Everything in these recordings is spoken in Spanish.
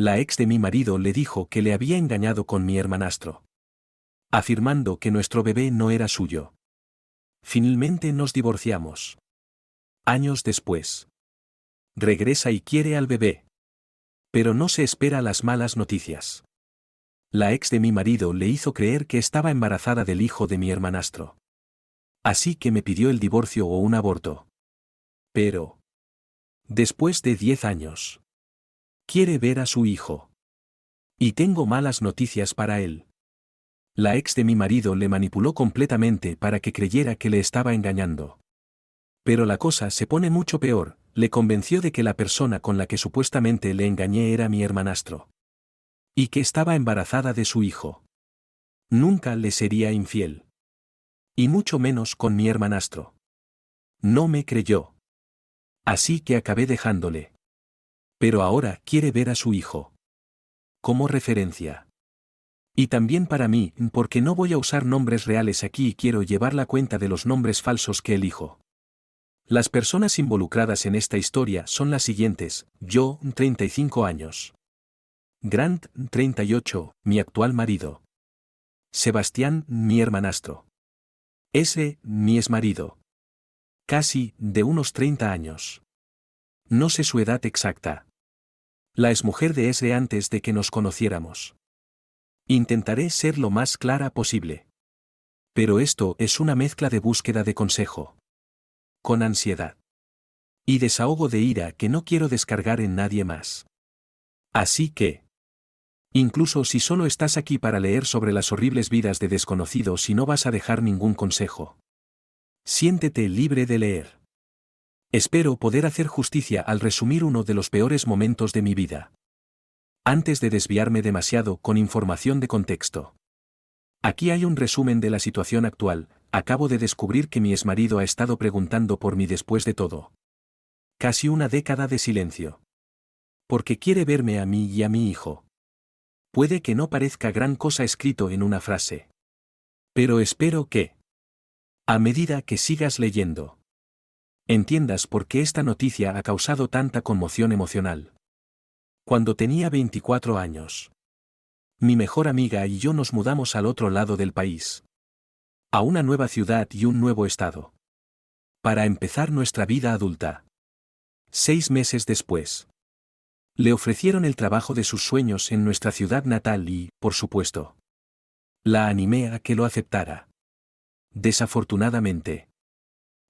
La ex de mi marido le dijo que le había engañado con mi hermanastro, afirmando que nuestro bebé no era suyo. Finalmente nos divorciamos. Años después. Regresa y quiere al bebé. Pero no se espera las malas noticias. La ex de mi marido le hizo creer que estaba embarazada del hijo de mi hermanastro. Así que me pidió el divorcio o un aborto. Pero, después de 10 años, quiere ver a su hijo. Y tengo malas noticias para él. La ex de mi marido le manipuló completamente para que creyera que le estaba engañando. Pero la cosa se pone mucho peor, le convenció de que la persona con la que supuestamente le engañé era mi hermanastro. Y que estaba embarazada de su hijo. Nunca le sería infiel. Y mucho menos con mi hermanastro. No me creyó. Así que acabé dejándole. Pero ahora quiere ver a su hijo. Como referencia. Y también para mí, porque no voy a usar nombres reales aquí y quiero llevar la cuenta de los nombres falsos que elijo. Las personas involucradas en esta historia son las siguientes: yo, 35 años. Grant, 38, mi actual marido. Sebastián, mi hermanastro. S, mi exmarido. Casi, de unos 30 años. No sé su edad exacta. La exmujer de S antes de que nos conociéramos. Intentaré ser lo más clara posible. Pero esto es una mezcla de búsqueda de consejo. Con ansiedad. Y desahogo de ira que no quiero descargar en nadie más. Así que, incluso si solo estás aquí para leer sobre las horribles vidas de desconocidos y no vas a dejar ningún consejo, siéntete libre de leer. Espero poder hacer justicia al resumir uno de los peores momentos de mi vida. Antes de desviarme demasiado con información de contexto. Aquí hay un resumen de la situación actual. Acabo de descubrir que mi exmarido ha estado preguntando por mí después de todo. Casi una década de silencio. Porque quiere verme a mí y a mi hijo. Puede que no parezca gran cosa escrito en una frase. Pero espero que, a medida que sigas leyendo, entiendas por qué esta noticia ha causado tanta conmoción emocional. Cuando tenía 24 años, mi mejor amiga y yo nos mudamos al otro lado del país. A una nueva ciudad y un nuevo estado. Para empezar nuestra vida adulta. 6 meses después. Le ofrecieron el trabajo de sus sueños en nuestra ciudad natal y, por supuesto, la animé a que lo aceptara. Desafortunadamente,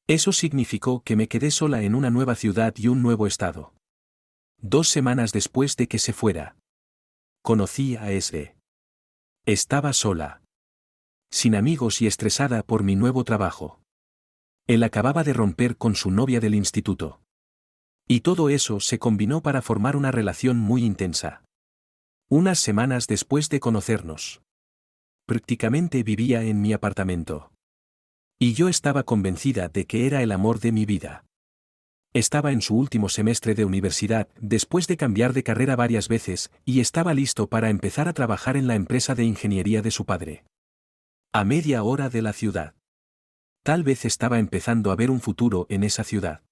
eso significó que me quedé sola en una nueva ciudad y un nuevo estado. 2 semanas después de que se fuera, conocí a S. Estaba sola. Sin amigos y estresada por mi nuevo trabajo. Él acababa de romper con su novia del instituto. Y todo eso se combinó para formar una relación muy intensa. Unas semanas después de conocernos, prácticamente vivía en mi apartamento. Y yo estaba convencida de que era el amor de mi vida. Estaba en su último semestre de universidad, después de cambiar de carrera varias veces, y estaba listo para empezar a trabajar en la empresa de ingeniería de su padre. A media hora de la ciudad. Tal vez estaba empezando a ver un futuro en esa ciudad.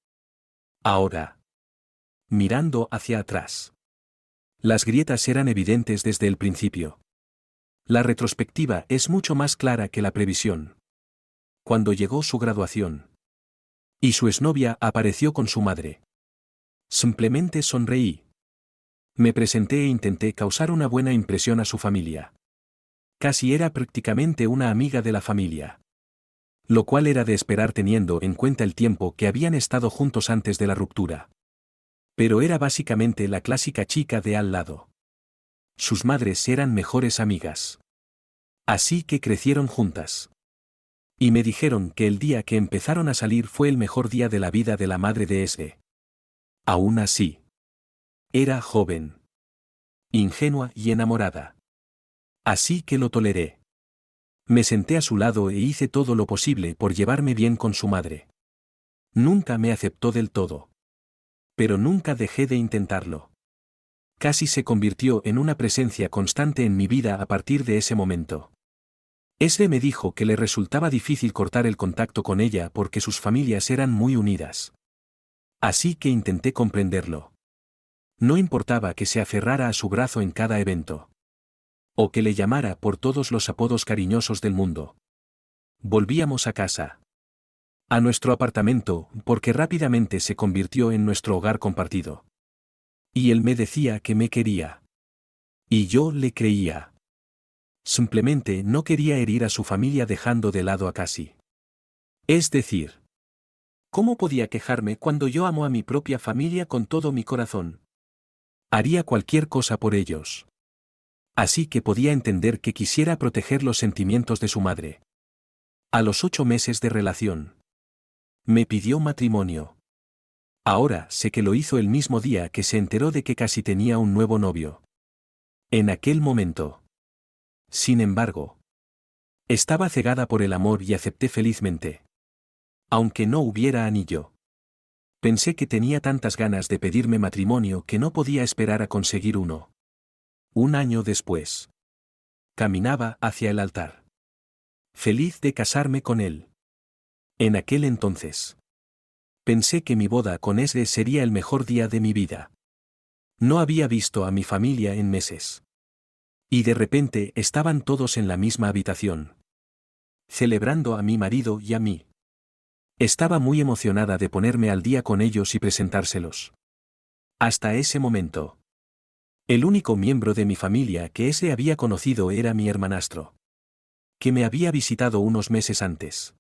Ahora. Mirando hacia atrás. Las grietas eran evidentes desde el principio. La retrospectiva es mucho más clara que la previsión. Cuando llegó su graduación. Y su exnovia apareció con su madre. Simplemente sonreí. Me presenté e intenté causar una buena impresión a su familia. Casi era prácticamente una amiga de la familia. Lo cual era de esperar teniendo en cuenta el tiempo que habían estado juntos antes de la ruptura. Pero era básicamente la clásica chica de al lado. Sus madres eran mejores amigas. Así que crecieron juntas. Y me dijeron que el día que empezaron a salir fue el mejor día de la vida de la madre de S. Aún así. Era joven. Ingenua y enamorada. Así que lo toleré. Me senté a su lado e hice todo lo posible por llevarme bien con su madre. Nunca me aceptó del todo. Pero nunca dejé de intentarlo. Casi se convirtió en una presencia constante en mi vida a partir de ese momento. S me dijo que le resultaba difícil cortar el contacto con ella porque sus familias eran muy unidas. Así que intenté comprenderlo. No importaba que se aferrara a su brazo en cada evento. O que le llamara por todos los apodos cariñosos del mundo. Volvíamos a casa. A nuestro apartamento, porque rápidamente se convirtió en nuestro hogar compartido. Y él me decía que me quería. Y yo le creía. Simplemente no quería herir a su familia dejando de lado a Cassie. Es decir, ¿cómo podía quejarme cuando yo amo a mi propia familia con todo mi corazón? Haría cualquier cosa por ellos. Así que podía entender que quisiera proteger los sentimientos de su madre. A los 8 meses de relación. Me pidió matrimonio. Ahora sé que lo hizo el mismo día que se enteró de que casi tenía un nuevo novio. En aquel momento. Sin embargo, estaba cegada por el amor y acepté felizmente. Aunque no hubiera anillo. Pensé que tenía tantas ganas de pedirme matrimonio que no podía esperar a conseguir uno. Un año después. Caminaba hacia el altar. Feliz de casarme con él. En aquel entonces. Pensé que mi boda con Esre sería el mejor día de mi vida. No había visto a mi familia en meses. Y de repente estaban todos en la misma habitación. Celebrando a mi marido y a mí. Estaba muy emocionada de ponerme al día con ellos y presentárselos. Hasta ese momento. El único miembro de mi familia que Esre había conocido era mi hermanastro. Que me había visitado unos meses antes.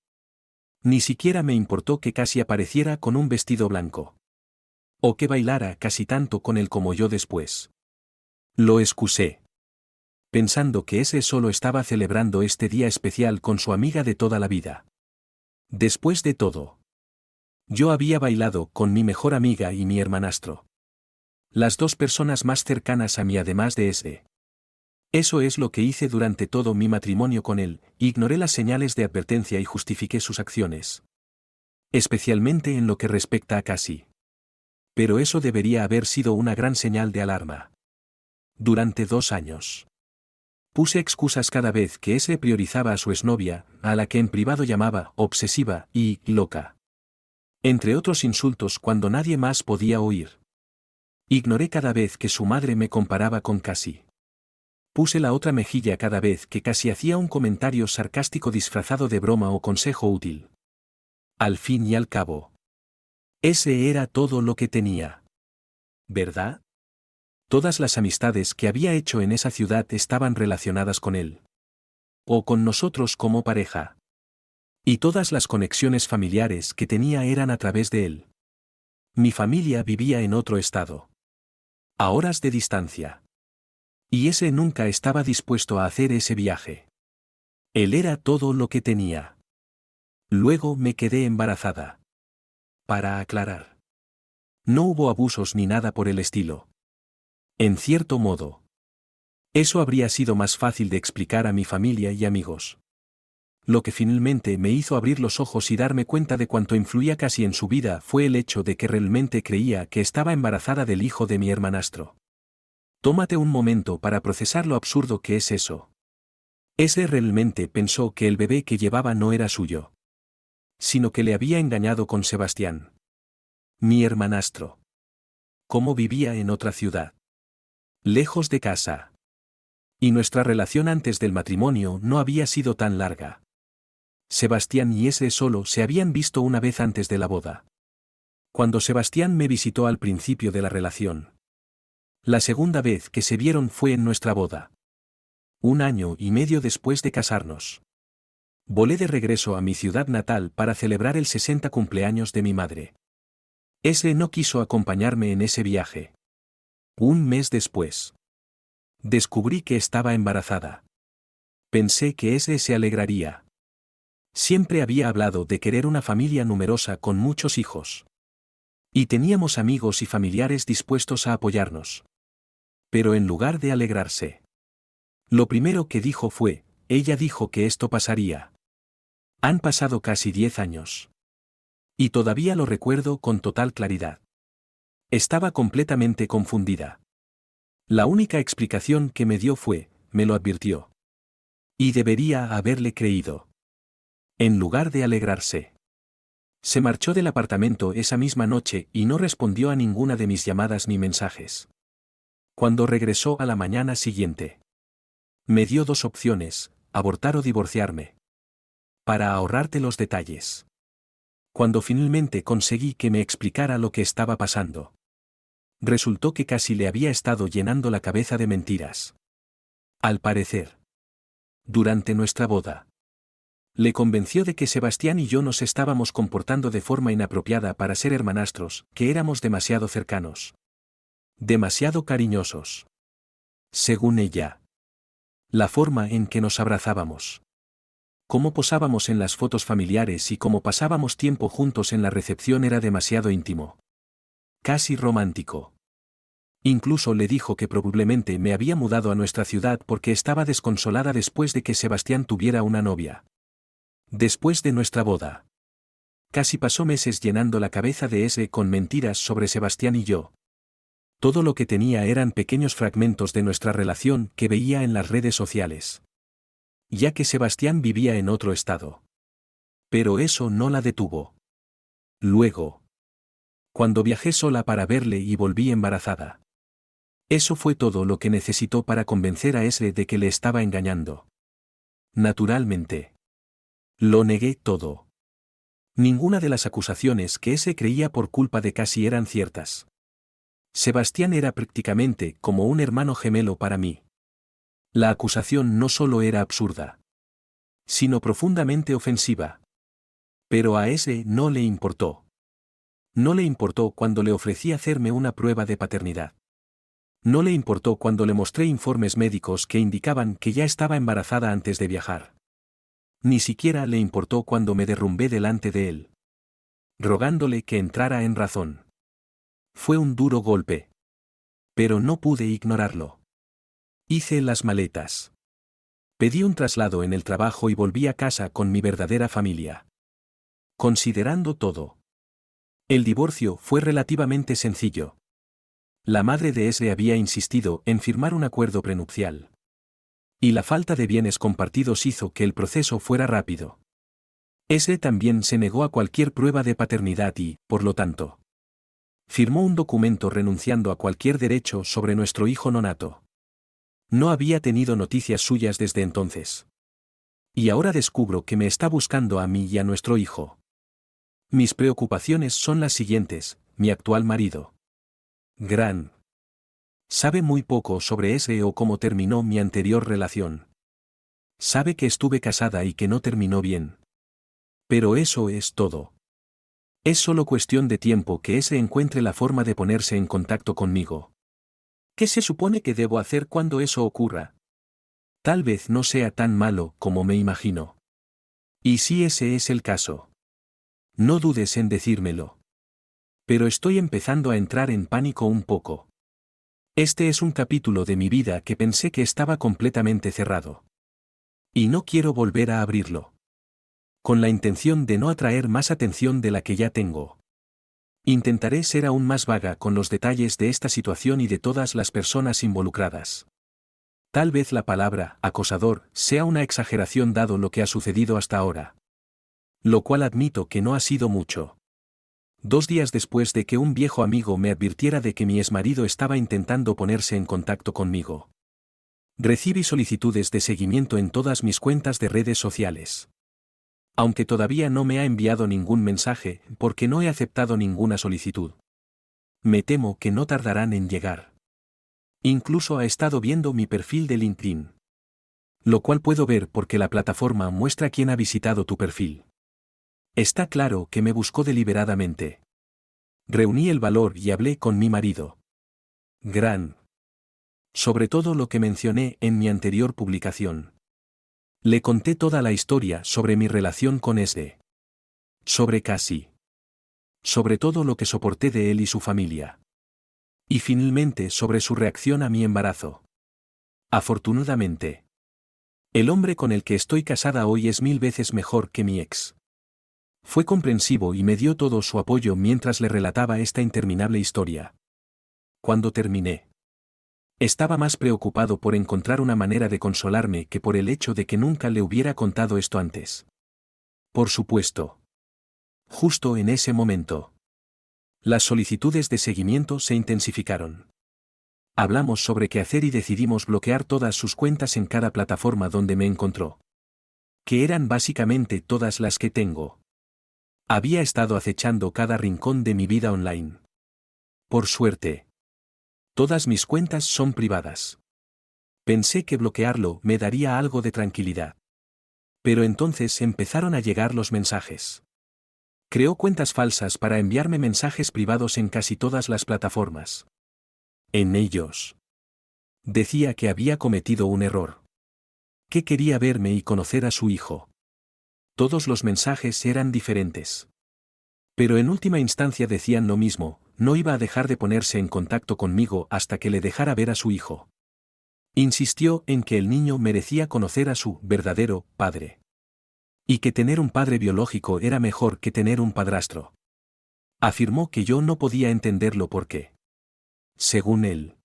Ni siquiera me importó que casi apareciera con un vestido blanco. O que bailara casi tanto con él como yo después. Lo excusé. Pensando que ese solo estaba celebrando este día especial con su amiga de toda la vida. Después de todo. Yo había bailado con mi mejor amiga y mi hermanastro. Las dos personas más cercanas a mí además de ese. Eso es lo que hice durante todo mi matrimonio con él, ignoré las señales de advertencia y justifiqué sus acciones. Especialmente en lo que respecta a Cassie. Pero eso debería haber sido una gran señal de alarma. Durante 2 años. Puse excusas cada vez que ese priorizaba a su exnovia, a la que en privado llamaba obsesiva y loca. Entre otros insultos cuando nadie más podía oír. Ignoré cada vez que su madre me comparaba con Cassie. Puse la otra mejilla cada vez que Cassie hacía un comentario sarcástico disfrazado de broma o consejo útil. Al fin y al cabo. Ese era todo lo que tenía. ¿Verdad? Todas las amistades que había hecho en esa ciudad estaban relacionadas con él. O con nosotros como pareja. Y todas las conexiones familiares que tenía eran a través de él. Mi familia vivía en otro estado. A horas de distancia. Y ese nunca estaba dispuesto a hacer ese viaje. Él era todo lo que tenía. Luego me quedé embarazada. Para aclarar. No hubo abusos ni nada por el estilo. En cierto modo. Eso habría sido más fácil de explicar a mi familia y amigos. Lo que finalmente me hizo abrir los ojos y darme cuenta de cuánto influía casi en su vida fue el hecho de que realmente creía que estaba embarazada del hijo de mi hermanastro. Tómate un momento para procesar lo absurdo que es eso. Ese realmente pensó que el bebé que llevaba no era suyo. Sino que le había engañado con Sebastián. Mi hermanastro. Cómo vivía en otra ciudad. Lejos de casa. Y nuestra relación antes del matrimonio no había sido tan larga. Sebastián y ese solo se habían visto una vez antes de la boda. Cuando Sebastián me visitó al principio de la relación. La segunda vez que se vieron fue en nuestra boda. 1 año y medio después de casarnos. Volé de regreso a mi ciudad natal para celebrar el 60 cumpleaños de mi madre. Ese no quiso acompañarme en ese viaje. 1 mes después. Descubrí que estaba embarazada. Pensé que ese se alegraría. Siempre había hablado de querer una familia numerosa con muchos hijos. Y teníamos amigos y familiares dispuestos a apoyarnos. Pero en lugar de alegrarse. Lo primero que dijo fue, ella dijo que esto pasaría. Han pasado casi 10 años. Y todavía lo recuerdo con total claridad. Estaba completamente confundida. La única explicación que me dio fue, me lo advirtió. Y debería haberle creído. En lugar de alegrarse. Se marchó del apartamento esa misma noche y no respondió a ninguna de mis llamadas ni mensajes. Cuando regresó a la mañana siguiente, me dio dos opciones, abortar o divorciarme. Para ahorrarte los detalles. Cuando finalmente conseguí que me explicara lo que estaba pasando, resultó que casi le había estado llenando la cabeza de mentiras. Al parecer, durante nuestra boda, le convenció de que Sebastián y yo nos estábamos comportando de forma inapropiada para ser hermanastros, que éramos demasiado cercanos. Demasiado cariñosos. Según ella. La forma en que nos abrazábamos. Cómo posábamos en las fotos familiares y cómo pasábamos tiempo juntos en la recepción era demasiado íntimo. Casi romántico. Incluso le dijo que probablemente me había mudado a nuestra ciudad porque estaba desconsolada después de que Sebastián tuviera una novia. Después de nuestra boda. Casi pasó meses llenando la cabeza de ese con mentiras sobre Sebastián y yo. Todo lo que tenía eran pequeños fragmentos de nuestra relación que veía en las redes sociales. Ya que Sebastián vivía en otro estado. Pero eso no la detuvo. Luego. Cuando viajé sola para verle y volví embarazada. Eso fue todo lo que necesitó para convencer a ese de que le estaba engañando. Naturalmente. Lo negué todo. Ninguna de las acusaciones que ese creía por culpa de casi eran ciertas. Sebastián era prácticamente como un hermano gemelo para mí. La acusación no solo era absurda, sino profundamente ofensiva. Pero a ese no le importó. No le importó cuando le ofrecí hacerme una prueba de paternidad. No le importó cuando le mostré informes médicos que indicaban que ya estaba embarazada antes de viajar. Ni siquiera le importó cuando me derrumbé delante de él, rogándole que entrara en razón. Fue un duro golpe. Pero no pude ignorarlo. Hice las maletas. Pedí un traslado en el trabajo y volví a casa con mi verdadera familia. Considerando todo. El divorcio fue relativamente sencillo. La madre de Esre había insistido en firmar un acuerdo prenupcial. Y la falta de bienes compartidos hizo que el proceso fuera rápido. Esre también se negó a cualquier prueba de paternidad y, por lo tanto, firmó un documento renunciando a cualquier derecho sobre nuestro hijo nonato. No había tenido noticias suyas desde entonces. Y ahora descubro que me está buscando a mí y a nuestro hijo. Mis preocupaciones son las siguientes: mi actual marido. Gran. Sabe muy poco sobre ese o cómo terminó mi anterior relación. Sabe que estuve casada y que no terminó bien. Pero eso es todo. Es solo cuestión de tiempo que ese encuentre la forma de ponerse en contacto conmigo. ¿Qué se supone que debo hacer cuando eso ocurra? Tal vez no sea tan malo como me imagino. Y si ese es el caso, no dudes en decírmelo. Pero estoy empezando a entrar en pánico un poco. Este es un capítulo de mi vida que pensé que estaba completamente cerrado. Y no quiero volver a abrirlo. Con la intención de no atraer más atención de la que ya tengo. Intentaré ser aún más vaga con los detalles de esta situación y de todas las personas involucradas. Tal vez la palabra acosador sea una exageración dado lo que ha sucedido hasta ahora. Lo cual admito que no ha sido mucho. 2 días después de que un viejo amigo me advirtiera de que mi exmarido estaba intentando ponerse en contacto conmigo. Recibí solicitudes de seguimiento en todas mis cuentas de redes sociales. Aunque todavía no me ha enviado ningún mensaje porque no he aceptado ninguna solicitud. Me temo que no tardarán en llegar. Incluso ha estado viendo mi perfil de LinkedIn. Lo cual puedo ver porque la plataforma muestra quién ha visitado tu perfil. Está claro que me buscó deliberadamente. Reuní el valor y hablé con mi marido. Gran. Sobre todo lo que mencioné en mi anterior publicación. Le conté toda la historia sobre mi relación con Esre. Sobre Casi. Sobre todo lo que soporté de él y su familia. Y finalmente sobre su reacción a mi embarazo. Afortunadamente. El hombre con el que estoy casada hoy es 1000 veces mejor que mi ex. Fue comprensivo y me dio todo su apoyo mientras le relataba esta interminable historia. Cuando terminé, estaba más preocupado por encontrar una manera de consolarme que por el hecho de que nunca le hubiera contado esto antes. Por supuesto. Justo en ese momento, las solicitudes de seguimiento se intensificaron. Hablamos sobre qué hacer y decidimos bloquear todas sus cuentas en cada plataforma donde me encontró. Que eran básicamente todas las que tengo. Había estado acechando cada rincón de mi vida online. Por suerte, todas mis cuentas son privadas. Pensé que bloquearlo me daría algo de tranquilidad. Pero entonces empezaron a llegar los mensajes. Creó cuentas falsas para enviarme mensajes privados en casi todas las plataformas. En ellos, decía que había cometido un error. Que quería verme y conocer a su hijo. Todos los mensajes eran diferentes. Pero en última instancia decían lo mismo, no iba a dejar de ponerse en contacto conmigo hasta que le dejara ver a su hijo. Insistió en que el niño merecía conocer a su verdadero padre. Y que tener un padre biológico era mejor que tener un padrastro. Afirmó que yo no podía entenderlo porque, según él,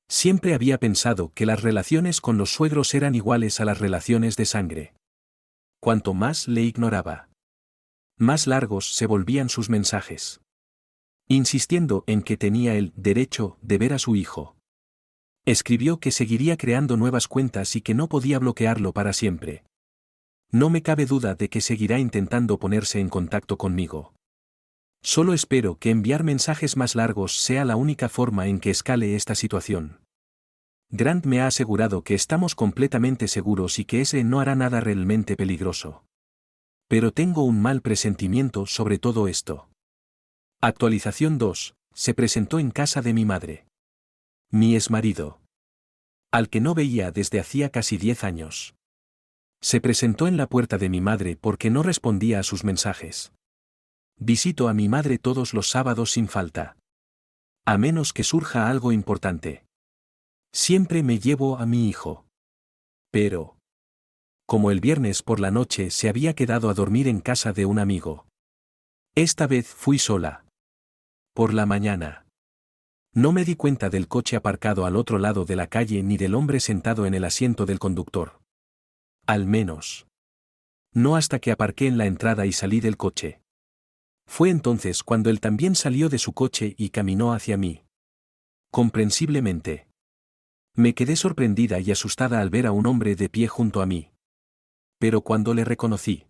siempre había pensado que las relaciones con los suegros eran iguales a las relaciones de sangre. Cuanto más le ignoraba, más largos se volvían sus mensajes. Insistiendo en que tenía el derecho de ver a su hijo. Escribió que seguiría creando nuevas cuentas y que no podía bloquearlo para siempre. No me cabe duda de que seguirá intentando ponerse en contacto conmigo. Solo espero que enviar mensajes más largos sea la única forma en que escale esta situación. Grant me ha asegurado que estamos completamente seguros y que ese no hará nada realmente peligroso. Pero tengo un mal presentimiento sobre todo esto. Actualización 2. Se presentó en casa de mi madre. Mi exmarido. Al que no veía desde hacía casi 10 años. Se presentó en la puerta de mi madre porque no respondía a sus mensajes. Visito a mi madre todos los sábados sin falta. A menos que surja algo importante. Siempre me llevo a mi hijo. Pero, como el viernes por la noche se había quedado a dormir en casa de un amigo. Esta vez fui sola. Por la mañana. No me di cuenta del coche aparcado al otro lado de la calle ni del hombre sentado en el asiento del conductor. Al menos. No hasta que aparqué en la entrada y salí del coche. Fue entonces cuando él también salió de su coche y caminó hacia mí. Comprensiblemente. Me quedé sorprendida y asustada al ver a un hombre de pie junto a mí. Pero cuando le reconocí,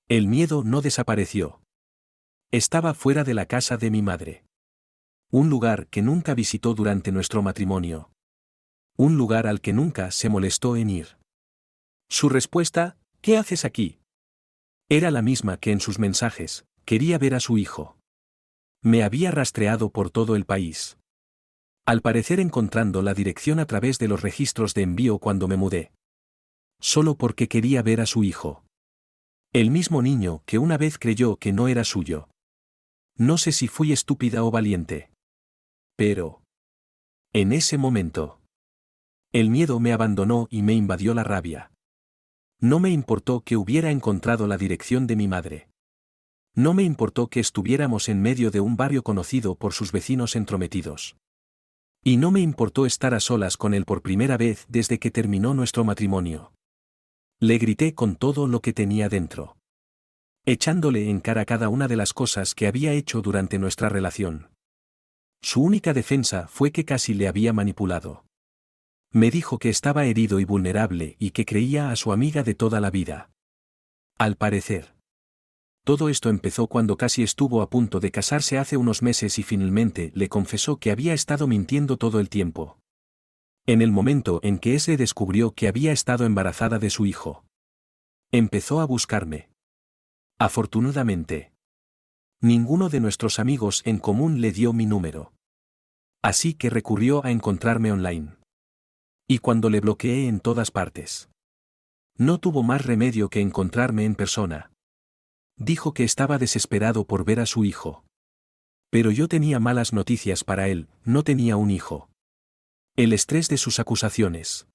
el miedo no desapareció. Estaba fuera de la casa de mi madre. Un lugar que nunca visitó durante nuestro matrimonio. Un lugar al que nunca se molestó en ir. Su respuesta, ¿qué haces aquí? Era la misma que en sus mensajes, quería ver a su hijo. Me había rastreado por todo el país. Al parecer encontrando la dirección a través de los registros de envío cuando me mudé. Solo porque quería ver a su hijo. El mismo niño que una vez creyó que no era suyo. No sé si fui estúpida o valiente. Pero, en ese momento, el miedo me abandonó y me invadió la rabia. No me importó que hubiera encontrado la dirección de mi madre. No me importó que estuviéramos en medio de un barrio conocido por sus vecinos entrometidos. Y no me importó estar a solas con él por primera vez desde que terminó nuestro matrimonio. Le grité con todo lo que tenía dentro. Echándole en cara cada una de las cosas que había hecho durante nuestra relación. Su única defensa fue que casi le había manipulado. Me dijo que estaba herido y vulnerable y que creía a su amiga de toda la vida. Al parecer. Todo esto empezó cuando casi estuvo a punto de casarse hace unos meses y finalmente le confesó que había estado mintiendo todo el tiempo. En el momento en que ese descubrió que había estado embarazada de su hijo. Empezó a buscarme. Afortunadamente. Ninguno de nuestros amigos en común le dio mi número. Así que recurrió a encontrarme online. Y cuando le bloqueé en todas partes. No tuvo más remedio que encontrarme en persona. Dijo que estaba desesperado por ver a su hijo. Pero yo tenía malas noticias para él, no tenía un hijo. El estrés de sus acusaciones.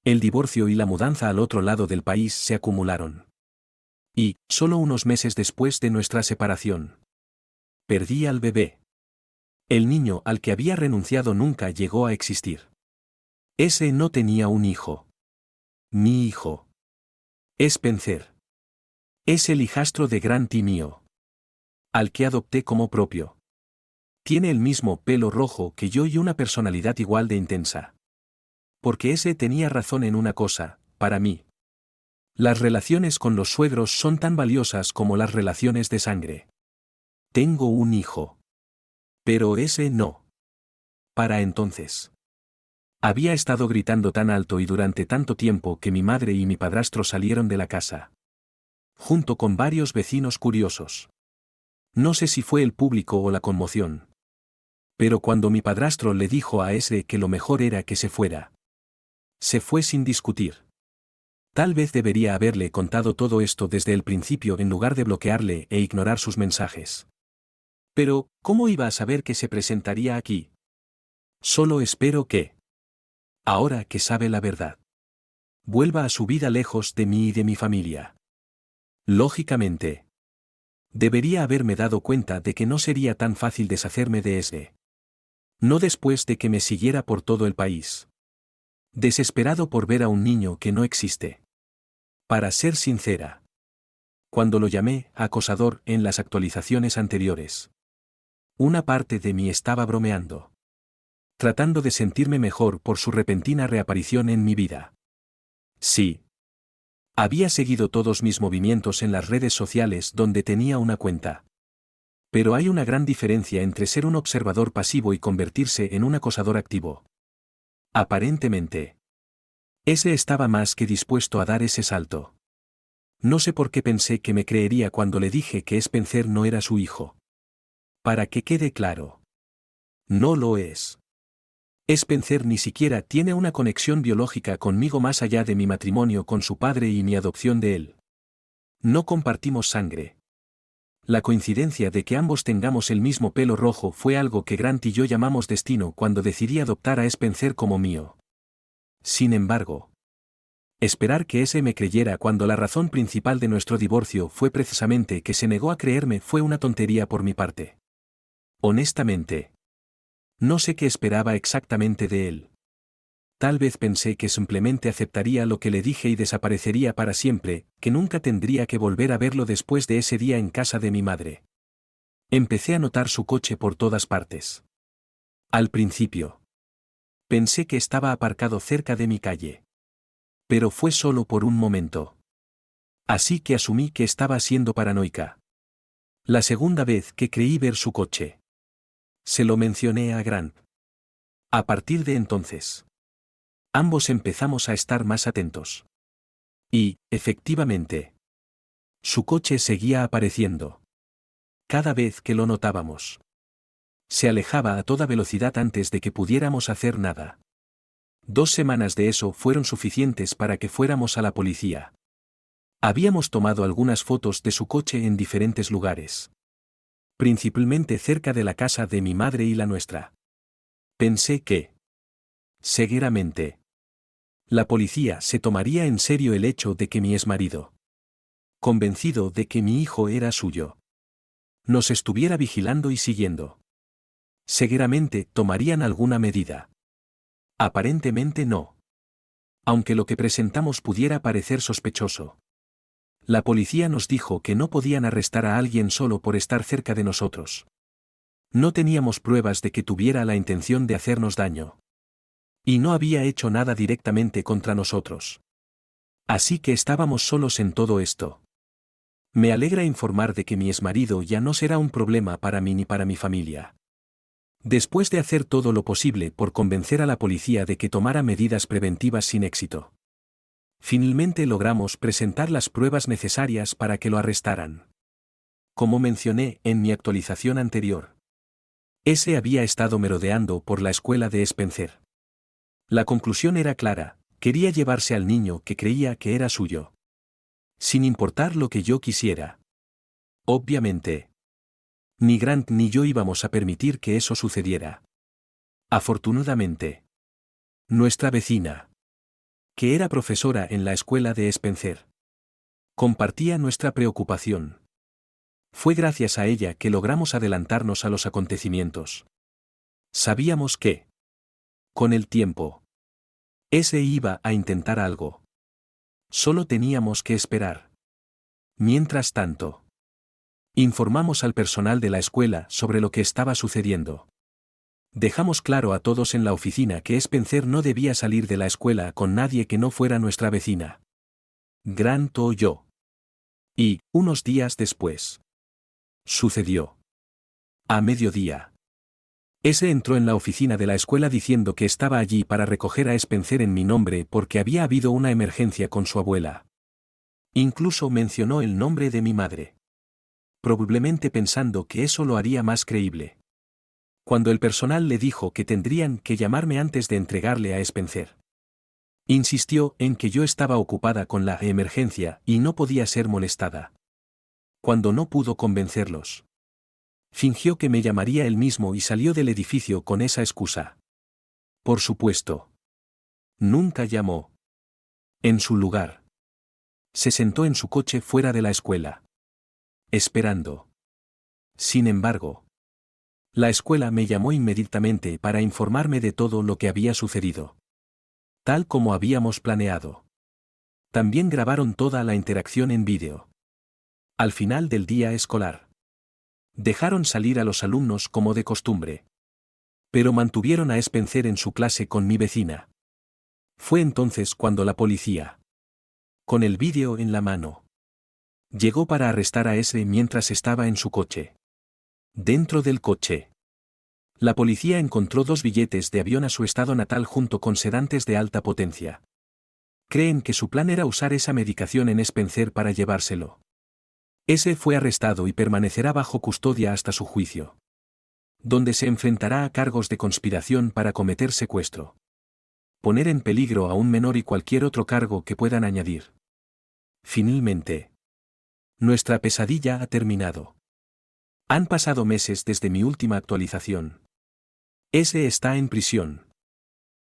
El divorcio y la mudanza al otro lado del país se acumularon. Y, solo unos meses después de nuestra separación, perdí al bebé. El niño al que había renunciado nunca llegó a existir. Ese no tenía un hijo. Mi hijo. Spencer. Es el hijastro de Grant y mío. al que adopté como propio. Tiene el mismo pelo rojo que yo y una personalidad igual de intensa. Porque ese tenía razón en una cosa, para mí. Las relaciones con los suegros son tan valiosas como las relaciones de sangre. Tengo un hijo. Pero ese no. Para entonces. Había estado gritando tan alto y durante tanto tiempo que mi madre y mi padrastro salieron de la casa. Junto con varios vecinos curiosos. No sé si fue el público o la conmoción. Pero cuando mi padrastro le dijo a ese que lo mejor era que se fuera. Se fue sin discutir. Tal vez debería haberle contado todo esto desde el principio en lugar de bloquearle e ignorar sus mensajes. Pero, ¿cómo iba a saber que se presentaría aquí? Solo espero que, ahora que sabe la verdad, vuelva a su vida lejos de mí y de mi familia. Lógicamente, debería haberme dado cuenta de que no sería tan fácil deshacerme de ese. No después de que me siguiera por todo el país. Desesperado por ver a un niño que no existe. Para ser sincera. Cuando lo llamé acosador en las actualizaciones anteriores. Una parte de mí estaba bromeando. Tratando de sentirme mejor por su repentina reaparición en mi vida. Sí. Había seguido todos mis movimientos en las redes sociales donde tenía una cuenta. Pero hay una gran diferencia entre ser un observador pasivo y convertirse en un acosador activo. Aparentemente. Ese estaba más que dispuesto a dar ese salto. No sé por qué pensé que me creería cuando le dije que Spencer no era su hijo. Para que quede claro. No lo es. Spencer ni siquiera tiene una conexión biológica conmigo más allá de mi matrimonio con su padre y mi adopción de él. No compartimos sangre. La coincidencia de que ambos tengamos el mismo pelo rojo fue algo que Grant y yo llamamos destino cuando decidí adoptar a Spencer como mío. Sin embargo, esperar que ese me creyera cuando la razón principal de nuestro divorcio fue precisamente que se negó a creerme fue una tontería por mi parte. Honestamente, no sé qué esperaba exactamente de él. Tal vez pensé que simplemente aceptaría lo que le dije y desaparecería para siempre, que nunca tendría que volver a verlo después de ese día en casa de mi madre. Empecé a notar su coche por todas partes. Al principio, pensé que estaba aparcado cerca de mi calle. Pero fue solo por un momento. Así que asumí que estaba siendo paranoica. La segunda vez que creí ver su coche. Se lo mencioné a Grant. A partir de entonces, ambos empezamos a estar más atentos. Y, efectivamente, su coche seguía apareciendo. Cada vez que lo notábamos. Se alejaba a toda velocidad antes de que pudiéramos hacer nada. 2 semanas de eso fueron suficientes para que fuéramos a la policía. Habíamos tomado algunas fotos de su coche en diferentes lugares. Principalmente cerca de la casa de mi madre y la nuestra. Pensé que, seguramente, la policía se tomaría en serio el hecho de que mi exmarido, convencido de que mi hijo era suyo, nos estuviera vigilando y siguiendo. Seguramente tomarían alguna medida. Aparentemente no. Aunque lo que presentamos pudiera parecer sospechoso. La policía nos dijo que no podían arrestar a alguien solo por estar cerca de nosotros. No teníamos pruebas de que tuviera la intención de hacernos daño. Y no había hecho nada directamente contra nosotros. Así que estábamos solos en todo esto. Me alegra informar de que mi exmarido ya no será un problema para mí ni para mi familia. Después de hacer todo lo posible por convencer a la policía de que tomara medidas preventivas sin éxito. Finalmente logramos presentar las pruebas necesarias para que lo arrestaran. Como mencioné en mi actualización anterior. Ese había estado merodeando por la escuela de Spencer. La conclusión era clara, quería llevarse al niño que creía que era suyo. Sin importar lo que yo quisiera. Obviamente. Ni Grant ni yo íbamos a permitir que eso sucediera. Afortunadamente. Nuestra vecina, que era profesora en la escuela de Spencer, compartía nuestra preocupación. Fue gracias a ella que logramos adelantarnos a los acontecimientos. Sabíamos que, con el tiempo, ese iba a intentar algo. Solo teníamos que esperar. Mientras tanto, Informamos al personal de la escuela sobre lo que estaba sucediendo. Dejamos claro a todos en la oficina que Spencer no debía salir de la escuela con nadie que no fuera nuestra vecina, Grant o yo. Y, unos días después, sucedió. A mediodía. Ese entró en la oficina de la escuela diciendo que estaba allí para recoger a Spencer en mi nombre porque había habido una emergencia con su abuela. Incluso mencionó el nombre de mi madre. Probablemente pensando que eso lo haría más creíble. Cuando el personal le dijo que tendrían que llamarme antes de entregarle a Spencer, insistió en que yo estaba ocupada con la emergencia y no podía ser molestada. Cuando no pudo convencerlos, fingió que me llamaría él mismo y salió del edificio con esa excusa. Por supuesto. Nunca llamó. En su lugar, se sentó en su coche fuera de la escuela, esperando. Sin embargo, la escuela me llamó inmediatamente para informarme de todo lo que había sucedido. Tal como habíamos planeado. También grabaron toda la interacción en vídeo. Al final del día escolar, dejaron salir a los alumnos como de costumbre. Pero mantuvieron a Spencer en su clase con mi vecina. Fue entonces cuando la policía, con el vídeo en la mano, llegó para arrestar a ese mientras estaba en su coche. Dentro del coche, la policía encontró 2 billetes de avión a su estado natal junto con sedantes de alta potencia. Creen que su plan era usar esa medicación en Spencer para llevárselo. Ese fue arrestado y permanecerá bajo custodia hasta su juicio, donde se enfrentará a cargos de conspiración para cometer secuestro, poner en peligro a un menor y cualquier otro cargo que puedan añadir. Finalmente, nuestra pesadilla ha terminado. Han pasado meses desde mi última actualización. Ese está en prisión.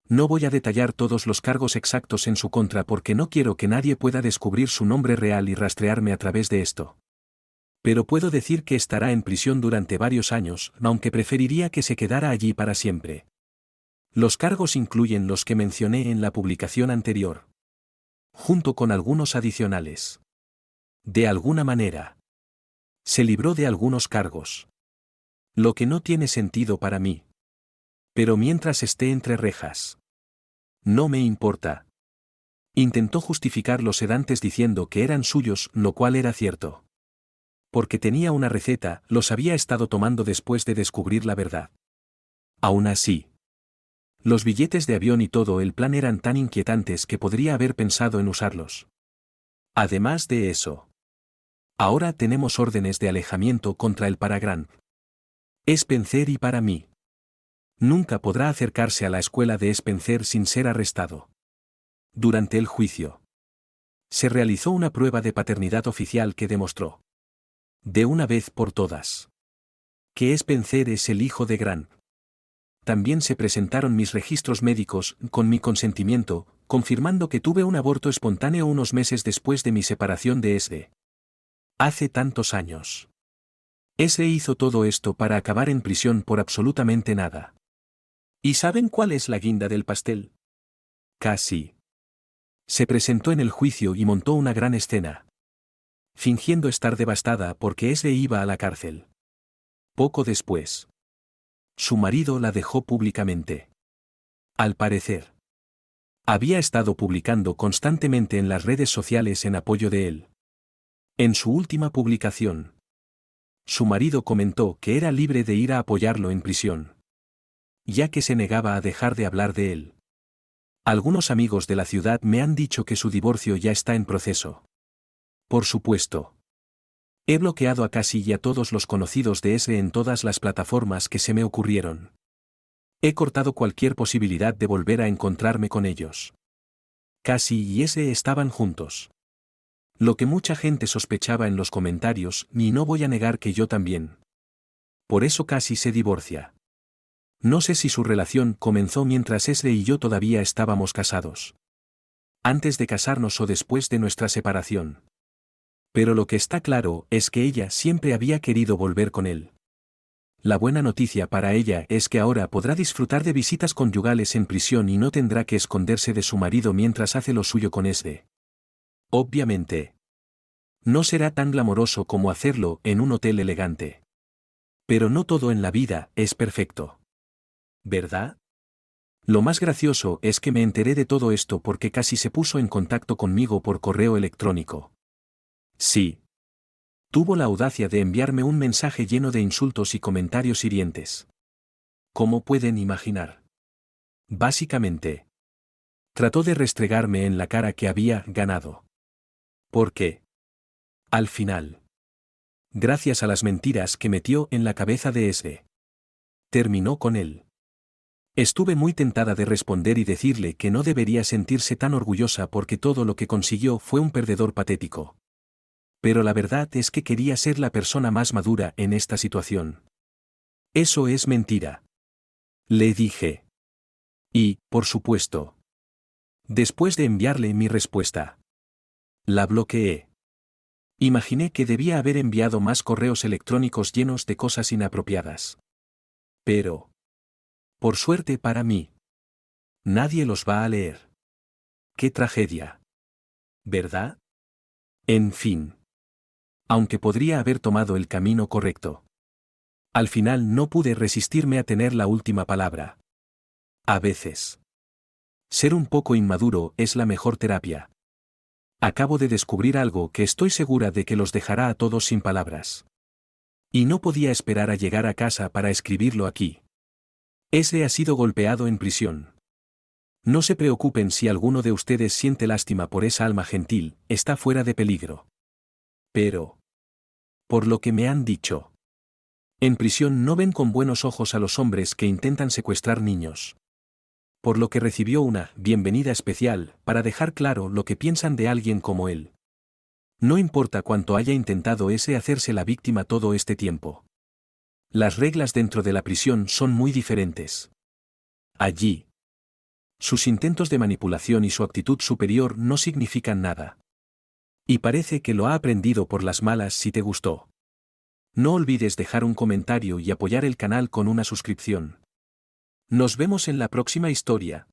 No voy a detallar todos los cargos exactos en su contra porque no quiero que nadie pueda descubrir su nombre real y rastrearme a través de esto. Pero puedo decir que estará en prisión durante varios años, aunque preferiría que se quedara allí para siempre. Los cargos incluyen los que mencioné en la publicación anterior, junto con algunos adicionales. De alguna manera, se libró de algunos cargos. Lo que no tiene sentido para mí. Pero mientras esté entre rejas, no me importa. Intentó justificar los sedantes diciendo que eran suyos, lo cual era cierto. Porque tenía una receta, los había estado tomando después de descubrir la verdad. Aún así, los billetes de avión y todo el plan eran tan inquietantes que podría haber pensado en usarlos. Además de eso, ahora tenemos órdenes de alejamiento contra el para Grant, Spencer y para mí. Nunca podrá acercarse a la escuela de Spencer sin ser arrestado. Durante el juicio, se realizó una prueba de paternidad oficial que demostró, de una vez por todas, que Spencer es el hijo de Grant. También se presentaron mis registros médicos, con mi consentimiento, confirmando que tuve un aborto espontáneo unos meses después de mi separación de Esde. Hace tantos años. Ese hizo todo esto para acabar en prisión por absolutamente nada. ¿Y saben cuál es la guinda del pastel? Casi. Se presentó en el juicio y montó una gran escena, fingiendo estar devastada porque Esde iba a la cárcel. Poco después, su marido la dejó públicamente. Al parecer, había estado publicando constantemente en las redes sociales en apoyo de él. En su última publicación, su marido comentó que era libre de ir a apoyarlo en prisión, ya que se negaba a dejar de hablar de él. Algunos amigos de la ciudad me han dicho que su divorcio ya está en proceso. Por supuesto. He bloqueado a casi y a todos los conocidos de ese en todas las plataformas que se me ocurrieron. He cortado cualquier posibilidad de volver a encontrarme con ellos. Casi y ese estaban juntos. Lo que mucha gente sospechaba en los comentarios, y no voy a negar que yo también. Por eso casi se divorcia. No sé si su relación comenzó mientras Esle y yo todavía estábamos casados, antes de casarnos o después de nuestra separación. Pero lo que está claro es que ella siempre había querido volver con él. La buena noticia para ella es que ahora podrá disfrutar de visitas conyugales en prisión y no tendrá que esconderse de su marido mientras hace lo suyo con Esle. Obviamente, No será tan glamoroso como hacerlo en un hotel elegante. Pero no todo en la vida es perfecto. ¿Verdad? Lo más gracioso es que me enteré de todo esto porque casi se puso en contacto conmigo por correo electrónico. Sí. Tuvo la audacia de enviarme un mensaje lleno de insultos y comentarios hirientes. ¿Cómo pueden imaginar? Básicamente, trató de restregarme en la cara que había ganado. ¿Por qué? Al final, gracias a las mentiras que metió en la cabeza de ese, terminó con él. Estuve muy tentada de responder y decirle que no debería sentirse tan orgullosa porque todo lo que consiguió fue un perdedor patético. Pero la verdad es que quería ser la persona más madura en esta situación. Eso es mentira. Le dije. Y, por supuesto, después de enviarle mi respuesta, la bloqueé. Imaginé que debía haber enviado más correos electrónicos llenos de cosas inapropiadas. Pero, por suerte para mí, nadie los va a leer. ¡Qué tragedia! ¿Verdad? En fin. Aunque podría haber tomado el camino correcto. Al final no pude resistirme a tener la última palabra. A veces, ser un poco inmaduro es la mejor terapia. Acabo de descubrir algo que estoy segura de que los dejará a todos sin palabras. Y no podía esperar a llegar a casa para escribirlo aquí. Ese ha sido golpeado en prisión. No se preocupen si alguno de ustedes siente lástima por esa alma gentil, está fuera de peligro. Pero, por lo que me han dicho, en prisión no ven con buenos ojos a los hombres que intentan secuestrar niños. Por lo que recibió una bienvenida especial para dejar claro lo que piensan de alguien como él. No importa cuánto haya intentado ese hacerse la víctima todo este tiempo. Las reglas dentro de la prisión son muy diferentes. Allí, sus intentos de manipulación y su actitud superior no significan nada. Y parece que lo ha aprendido por las malas. Si te gustó, no olvides dejar un comentario y apoyar el canal con una suscripción. Nos vemos en la próxima historia.